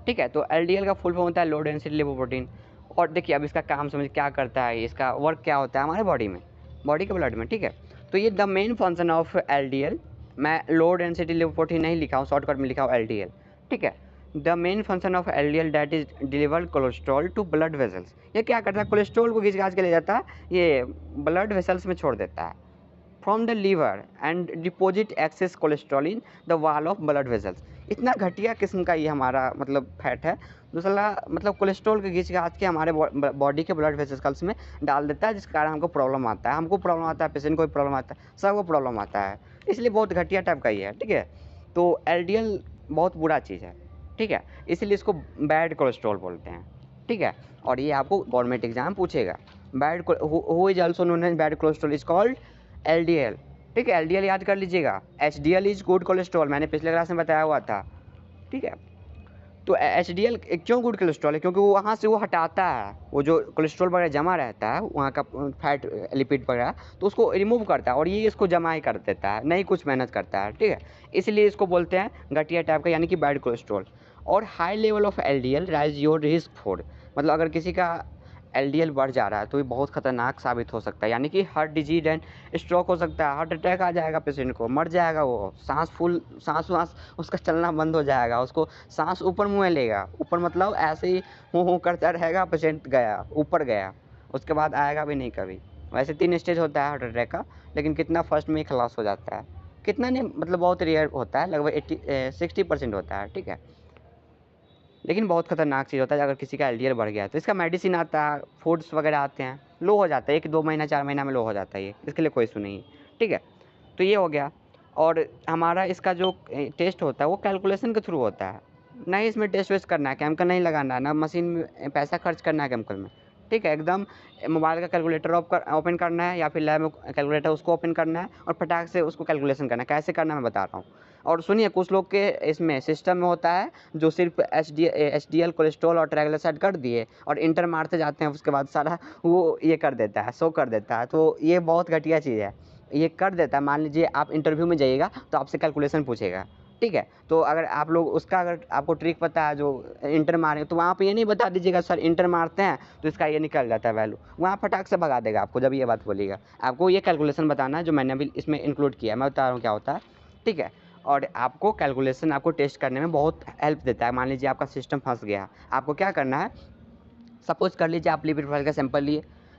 ठीक है। तो एलडीएल का फुल फॉर्म होता है लो डेंसिटी लिपोप्रोटीन। और देखिए अब इसका काम समझ क्या करता है, इसका वर्क क्या होता है हमारे बॉडी में, बॉडी के ब्लड में। ठीक है, तो ये the main function of LDL, मैं लो डेंसिटी लिपोप्रोटीन नहीं लिखा हूँ, शॉर्टकट में लिखा हूँ एलडीएल। ठीक है, the main function of LDL that is deliver cholesterol to blood vessels. ये क्या करता है, कोलेस्ट्रॉल को खींच खींच के ले जाता है, ये ब्लड वेसल्स में छोड़ देता है from the liver and deposit excess cholesterol in the wall of blood vessels. इतना घटिया किस्म का ये हमारा मतलब फैट है, दूसरा मतलब कोलेस्ट्रॉल के खींच के हमारे बॉडी के ब्लड वेसल्स में डाल देता है, जिसके कारण हमको प्रॉब्लम आता है, हमको प्रॉब्लम आता है, पेशेंट को भी प्रॉब्लम आता है, सबको प्रॉब्लम आता है, इसलिए बहुत घटिया टाइप का ही है। ठीक है, तो एलडीएल बहुत बुरा चीज़ है। ठीक है, इसीलिए इसको बैड कोलेस्ट्रॉल बोलते हैं। ठीक है, और ये आपको गवर्नमेंट एग्जाम पूछेगा, bad who is also known as bad cholesterol is called LDL. ठीक है, एलडीएल याद कर लीजिएगा, एचडीएल इज गुड कोलेस्ट्रॉल, मैंने पिछले क्लास में बताया हुआ था। ठीक है, तो एचडीएल क्यों गुड कोलेस्ट्रॉल है, क्योंकि वो वहाँ से वो हटाता है, वो जो कोलेस्ट्रॉल वगैरह जमा रहता है वहाँ का फैट लिपिड वगैरह, तो उसको रिमूव करता है, और ये इसको जमा ही कर देता है, नहीं कुछ मेहनत करता है। ठीक है, इसलिए इसको बोलते हैं घटिया टाइप का, यानी कि बैड कोलेस्ट्रॉल। और high level of LDL rise your risk for, मतलब अगर किसी का एलडीएल बढ़ जा रहा है तो ये बहुत खतरनाक साबित हो सकता है, यानी कि हार्ट डिजीज एंड स्ट्रोक हो सकता है, हार्ट अटैक आ जाएगा, पेशेंट को मर जाएगा, वो सांस वास उसका चलना बंद हो जाएगा, उसको सांस ऊपर मुँह में लेगा, ऊपर मतलब ऐसे ही हूँ करता रहेगा, पेशेंट गया ऊपर गया, उसके बाद आएगा भी नहीं कभी। वैसे 3 स्टेज होता है हार्ट अटैक का, लेकिन कितना फर्स्ट में ही खलास हो जाता है, कितना नहीं मतलब बहुत रेयर होता है, लगभग 60% होता है। ठीक है, लेकिन बहुत खतरनाक चीज़ होता है अगर किसी का एलडीएल बढ़ गया है, तो इसका मेडिसिन आता है, फूड्स वगैरह आते हैं, लो हो जाता है, 1-2 महीना 4 महीना में लो हो जाता है ये, इसके लिए कोई इशू नहीं है। ठीक है, तो ये हो गया। और हमारा इसका जो टेस्ट होता है वो कैलकुलेशन के थ्रू होता है, नहीं इसमें टेस्ट वेस्ट करना है, केमिकल नहीं लगाना है, ना मशीन में पैसा खर्च करना है केमिकल में। ठीक है, एकदम मोबाइल का कैलकुलेटर ओपन करना है, या फिर लैब में कैलकुलेटर उसको ओपन करना है और फटाक से उसको कैलकुलेशन करना है, कैसे करना मैं बता रहा हूँ। और सुनिए, कुछ लोग के इसमें सिस्टम में होता है जो सिर्फ एचडीएल कोलेस्ट्रॉल और ट्राइग्लिसराइड कर दिए और इंटर मारते जाते हैं, उसके बाद सारा वो ये कर देता है, शो कर देता है, तो ये बहुत घटिया चीज़ है, ये कर देता है। मान लीजिए आप इंटरव्यू में जाइएगा तो आपसे कैलकुलेशन पूछेगा। ठीक है, तो अगर आप लोग उसका अगर आपको ट्रिक पता है जो इंटर मारे, तो वहाँ पे ये नहीं बता दीजिएगा सर इंटर मारते हैं तो इसका ये निकल जाता है वैल्यू, वहाँ फटाक से भगा देगा आपको जब ये बात बोलिएगा। आपको ये कैलकुलेशन बताना है जो मैंने अभी इसमें इंक्लूड किया है, मैं बता रहा हूँ क्या होता है। ठीक है, और आपको कैलकुलेशन आपको टेस्ट करने में बहुत हेल्प देता है। मान लीजिए आपका सिस्टम फंस गया, आपको क्या करना है, सपोज कर लीजिए आप लिपिड प्रोफाइल का सैंपल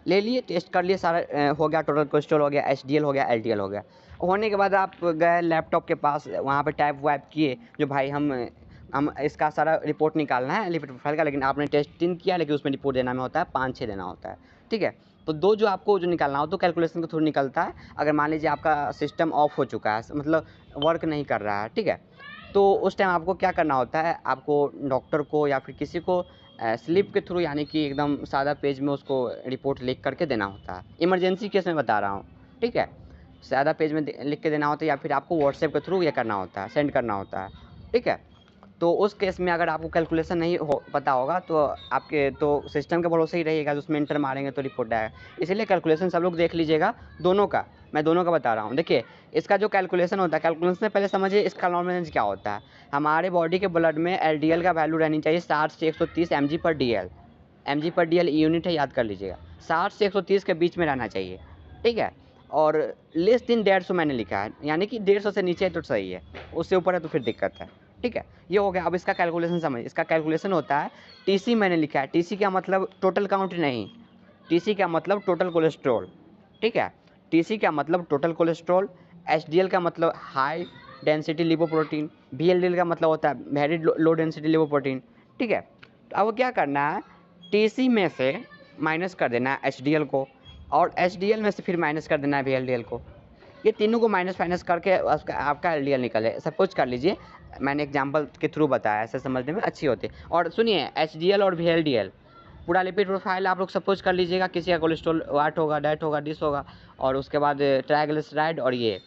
ले लिए, टेस्ट कर लिए, सारा हो गया, टोटल कोलेस्ट्रॉल हो गया, एचडीएल हो गया, एलडीएल हो गया। होने के बाद आप गए लैपटॉप के पास, वहाँ पे टाइप वाइप किए, जो भाई हम इसका सारा रिपोर्ट निकालना है लिपिड प्रोफाइल का, लेकिन आपने टेस्टिंग किया, लेकिन उसमें रिपोर्ट देना में होता है 5-6 देना होता है। ठीक है, तो जो आपको जो निकालना हो तो कैलकुलेशन के थ्रू निकलता है। अगर मान लीजिए आपका सिस्टम ऑफ हो चुका है, मतलब वर्क नहीं कर रहा है, ठीक है, तो उस टाइम आपको क्या करना होता है, आपको डॉक्टर को या फिर किसी को स्लिप के थ्रू, यानी कि एकदम सादा पेज में उसको रिपोर्ट लिख करके देना होता है। इमरजेंसी केस में बता रहा हूँ। ठीक है, सादा पेज में लिख के देना होता है, या फिर आपको व्हाट्सएप के थ्रू ये करना होता है, सेंड करना होता है। ठीक है, तो उस केस में अगर आपको कैलकुलेशन नहीं पता होगा तो आपके तो सिस्टम के भरोसे ही रहिएगा, उसमें इंटर मारेंगे तो रिपोर्ट आएगा। इसलिए कैलकुलेशन सब लोग देख लीजिएगा, दोनों का, मैं दोनों का बता रहा हूँ। देखिए, इसका जो कैलकुलेशन होता है, कैलकुलेशन से पहले समझिए इसका नॉर्मल क्या होता है। हमारे बॉडी के ब्लड में एलडीएल का वैल्यू रहनी चाहिए 60 से 130 mg/dl। mg/dl यूनिट है, याद कर लीजिएगा, 60 से 130 के बीच में रहना चाहिए। ठीक है, और लेस दिन 150 मैंने लिखा है, यानी कि 150 से नीचे है तो सही है, उससे ऊपर है तो फिर दिक्कत है। ठीक है, ये हो गया। अब इसका कैलकुलेशन समझ, इसका कैलकुलेशन होता है टीसी, मैंने लिखा है, टीसी का मतलब टोटल काउंट नहीं, टीसी का मतलब टोटल कोलेस्ट्रॉल। ठीक है, टीसी का मतलब टोटल कोलेस्ट्रॉल, एचडीएल का मतलब हाई डेंसिटी लिपोप्रोटीन, वीएलडीएल का मतलब होता है वेरी लो डेंसिटी लिपोप्रोटीन। ठीक है, तो अब क्या करना है, टीसी में से माइनस कर देना है एचडीएल को, और एचडीएल में से फिर माइनस कर देना है वीएलडीएल को। ये तीनों को माइनस फाइनस करके आपका एलडीएल निकले। सपोज कर लीजिए, मैंने एग्जांपल के थ्रू बताया, ऐसे समझने में अच्छी होती है। और सुनिए, एचडीएल और वीएलडीएल पूरा लिपिड प्रोफाइल आप लोग सपोज कर लीजिएगा, किसी का कोलेस्ट्रॉल वाट होगा, डाइट होगा, डिस होगा, और उसके बाद ट्राइग्लिसराइड और ये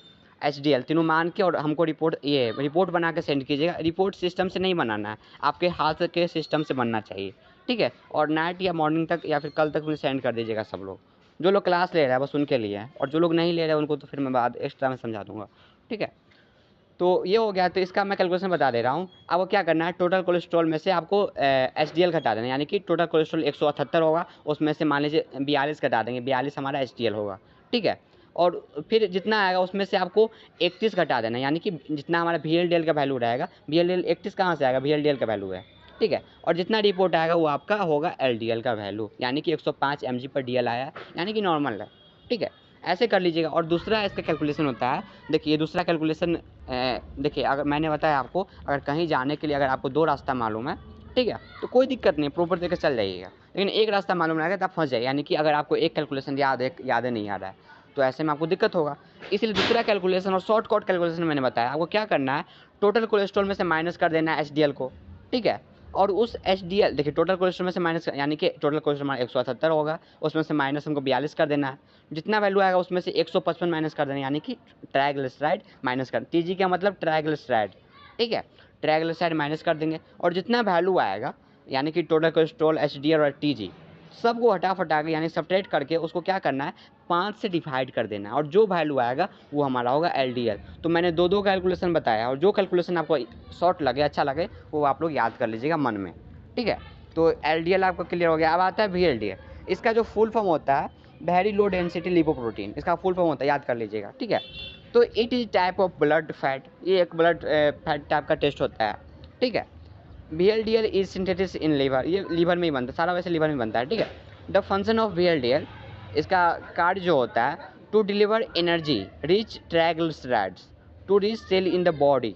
एचडीएल तीनों मान के, और हमको रिपोर्ट बना के सेंड कीजिएगा। रिपोर्ट सिस्टम से नहीं बनाना है, आपके हाथ के सिस्टम से बनना चाहिए। ठीक है, और नाइट या मॉर्निंग तक या फिर कल तक मुझे सेंड कर दीजिएगा सब लोग। जो लोग क्लास ले रहे हैं बस उनके लिए है, और जो लोग नहीं ले रहे हैं उनको तो फिर मैं बाद एक्स्ट्रा में समझा दूंगा। ठीक है, तो ये हो गया। तो इसका मैं कैलकुलेशन बता दे रहा हूँ। आपको क्या करना है, टोटल कोलेस्ट्रॉल में से आपको HDL घटा देना, यानी कि टोटल कोलेस्ट्रॉल 178 होगा, उसमें से मान लीजिए 42 घटा देंगे, 42 हमारा HDL होगा, ठीक है। और फिर जितना आएगा उसमें से आपको 31 घटा देना, यानी कि जितना हमारा VLDL का वैल्यू रहेगा, VLDL 31 कहाँ से आएगा, VLDL का वैल्यू है, ठीक है। और जितना रिपोर्ट आएगा वो आपका होगा LDL का वैल्यू, यानी कि 105 mg/dl आया, यानी कि नॉर्मल है, ठीक है। ऐसे कर लीजिएगा। और दूसरा इसका कैलकुलेशन होता है, देखिए दूसरा कैलकुलेशन, देखिए अगर मैंने बताया आपको, अगर कहीं जाने के लिए अगर आपको 2 रास्ता मालूम है, ठीक है, तो कोई दिक्कत नहीं, प्रॉपर तरीके से चल जाइएगा। लेकिन एक रास्ता मालूम रहेगा तो आप फंस जाइए, यानी कि अगर आपको एक कैलकुलेशन याद नहीं आ रहा है, तो ऐसे में आपको दिक्कत होगा। इसलिए दूसरा कैलकुलेशन और शॉर्टकट कैलकुलेशन मैंने बताया आपको। क्या करना है, टोटल कोलेस्ट्रॉल में से माइनस कर देना है HDL को, ठीक है। और उस HDL, देखिए टोटल कोलेस्ट्रॉल में से माइनस, यानी कि टोटल कोलेस्ट्रॉल हमारा 178 होगा, उसमें से माइनस हमको 42 कर देना है। जितना वैल्यू आएगा उसमें से 155 माइनस कर देना, यानी कि ट्राइग्लिसराइड माइनस कर, TG का मतलब ट्राइग्लिसराइड, ठीक है, ट्राइग्लिसराइड माइनस कर देंगे। और जितना वैल्यू आएगा, यानी कि टोटल कोलेस्ट्रॉल, HDL और TG, सबको हटा के, यानी सब्ट्रैक्ट करके उसको क्या करना है, 5 से डिवाइड कर देना है, और जो वैल्यू आएगा वो हमारा होगा LDL। तो मैंने दो कैलकुलेशन बताया, और जो कैलकुलेशन आपको शॉर्ट लगे, अच्छा लगे, वो आप लोग याद कर लीजिएगा मन में, ठीक है। तो LDL आपको क्लियर हो गया। अब आता है VLDL। इसका जो फुल फॉर्म होता है, वेरी लो डेंसिटी लिपोप्रोटीन, इसका फुल फॉर्म होता है, याद कर लीजिएगा, ठीक है। तो it is type of blood fat, ये एक ब्लड फैट टाइप का टेस्ट होता है, ठीक है। VLDL is synthesis in liver, ये लीवर में ही बनता है सारा, वैसे लीवर में बनता है, ठीक है। द फंक्शन ऑफ VLDL, इसका कार्य जो होता है, to deliver energy rich triglycerides to reach cell in the body.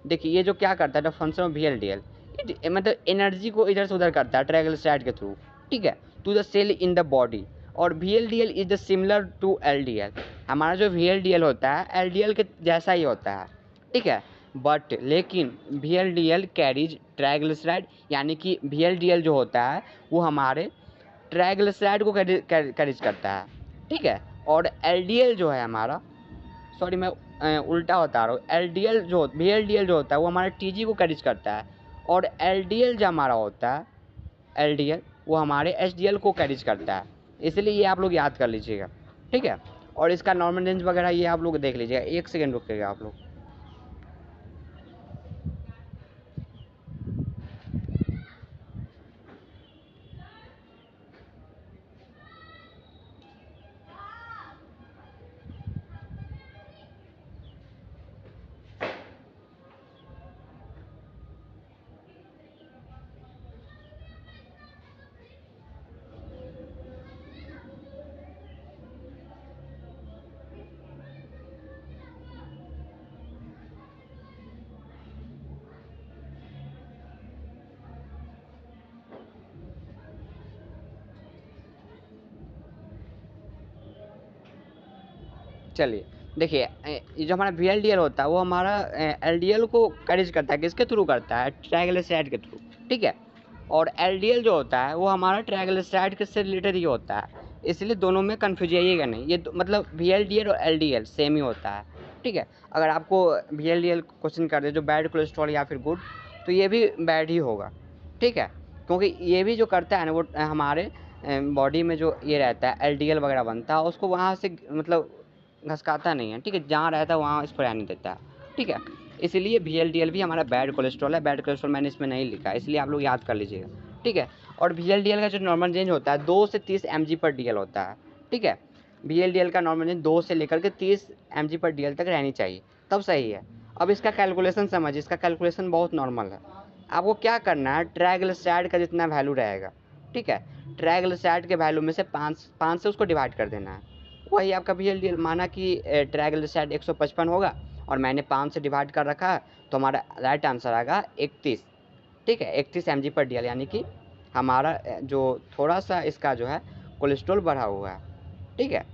देखिए ये जो क्या करता है, द फंक्शन ऑफ VLDL, मतलब एनर्जी को इधर से उधर करता है ट्राइग्लिसराइड के थ्रू, ठीक है, to the cell in the body. और VLDL is the similar to LDL, हमारा जो VLDL होता है LDL के जैसा ही होता है, ठीक है। बट लेकिन VLDL कैरीज ट्राइग्लिसराइड, यानी कि VLDL जो होता है वो हमारे ट्राइग्लिसराइड को कैरीज करता है, ठीक है। और LDL जो है हमारा, सॉरी मैं उल्टा बता रहा हूँ, VLDL जो होता है वो हमारे TG को कैरीज करता है, और LDL जो हमारा होता है, LDL वो हमारे HDL को कैरीज करता है। इसलिए ये आप लोग याद कर लीजिएगा, ठीक है। और इसका नॉर्मल रेंज वगैरह ये आप लोग देख लीजिएगा, 1 सेकेंड रुकिएगा आप लोग। चलिए देखिए, ये जो हमारा VLDL होता है वो हमारा LDL को कैरीज करता है, किसके थ्रू करता है, ट्राइग्लिसराइड के थ्रू, ठीक है। और LDL जो होता है वो हमारा ट्राइग्लिसराइड के से रिलेटेड ही होता है, इसलिए दोनों में कन्फ्यूज आइएगा नहीं, ये मतलब VLDL और LDL सेम ही होता है, ठीक है। अगर आपको VLDL क्वेश्चन कर दे जो बैड कोलेस्ट्रॉल या फिर गुड, तो ये भी बैड ही होगा, ठीक है, क्योंकि ये भी जो करता है ना वो हमारे बॉडी में जो ये रहता है LDL वगैरह बनता है, उसको वहाँ से मतलब घसकाता नहीं है, ठीक है, जहाँ रहता है वहाँ इसको रहने देता है, ठीक है। इसलिए VLDL भी हमारा बैड कोलेस्ट्रॉल है, बैड कोलेस्ट्रॉल मैंने इसमें नहीं लिखा, इसलिए आप लोग याद कर लीजिएगा, ठीक है। और VLDL का जो नॉर्मल रेंज होता है 2 से 30 mg/dl होता है, ठीक है। VLDL का नॉर्मल रेंज 2 से लेकर के 30 mg/dl तक रहनी चाहिए, तब सही है। अब इसका कैलकुलेशन समझिए, इसका कैलकुलेशन बहुत नॉर्मल है। आपको क्या करना है, ट्राइग्लिसराइड का जितना वैल्यू रहेगा, ठीक है, ट्राइग्लिसराइड के वैल्यू में से 5 से उसको डिवाइड कर देना है, वही आपका VLDL। माना कि ट्राइग्लिसराइड 155 होगा और मैंने 5 से डिवाइड कर रखा है, तो हमारा राइट आंसर आएगा 31, ठीक है, 31 mg/dl, यानी कि हमारा जो थोड़ा सा इसका जो है कोलेस्ट्रॉल बढ़ा हुआ है, ठीक है,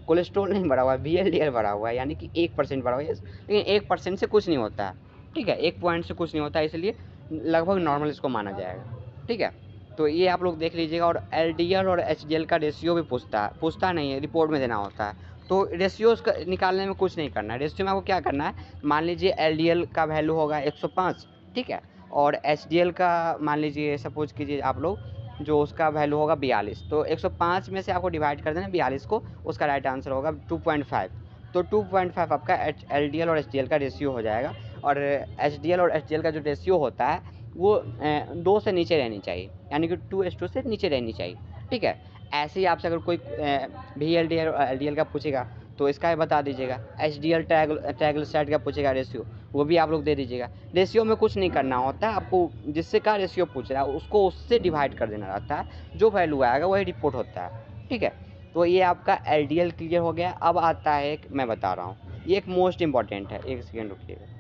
कोलेस्ट्रॉल नहीं बढ़ा हुआ है, VLDL बढ़ा हुआ है, यानी कि 1% बढ़ा हुआ है, लेकिन 1% से कुछ नहीं होता है, ठीक है, 1 पॉइंट से कुछ नहीं होता है, इसलिए लगभग नॉर्मल इसको माना जाएगा, ठीक है। तो ये आप लोग देख लीजिएगा। और LDL और HDL का रेशियो भी पूछता नहीं है, रिपोर्ट में देना होता है। तो रेशियो निकालने में कुछ नहीं करना है, रेशियो में आपको क्या करना है, मान लीजिए LDL का वैल्यू होगा 105, ठीक है, और HDL का मान लीजिए सपोज कीजिए आप लोग जो उसका वैल्यू होगा 42, तो 105 में से आपको डिवाइड कर देना 42 को, उसका राइट आंसर होगा 2.5। तो 2.5 आपका LDL और HDL का रेशियो हो जाएगा। और HDL और HDL का जो रेशियो होता है वो 2 से नीचे रहनी चाहिए, यानी कि 2:2 से नीचे रहनी चाहिए, ठीक है। ऐसे ही आपसे अगर कोई VLDL और LDL का पूछेगा तो इसका भी बता दीजिएगा। HDL ट्राइग्लिसराइड का पूछेगा रेशियो, वो भी आप लोग दे दीजिएगा। रेशियो में कुछ नहीं करना होता है आपको, जिससे का रेशियो पूछ रहा है उसको उससे डिवाइड कर देना रहता है, जो वैल्यू आएगा वही रिपोर्ट होता है, ठीक है। तो ये आपका LDL क्लियर हो गया। अब आता है एक, मैं बता रहा हूँ, ये एक मोस्ट इंपॉर्टेंट है, एक सेकेंड रुकिएगा।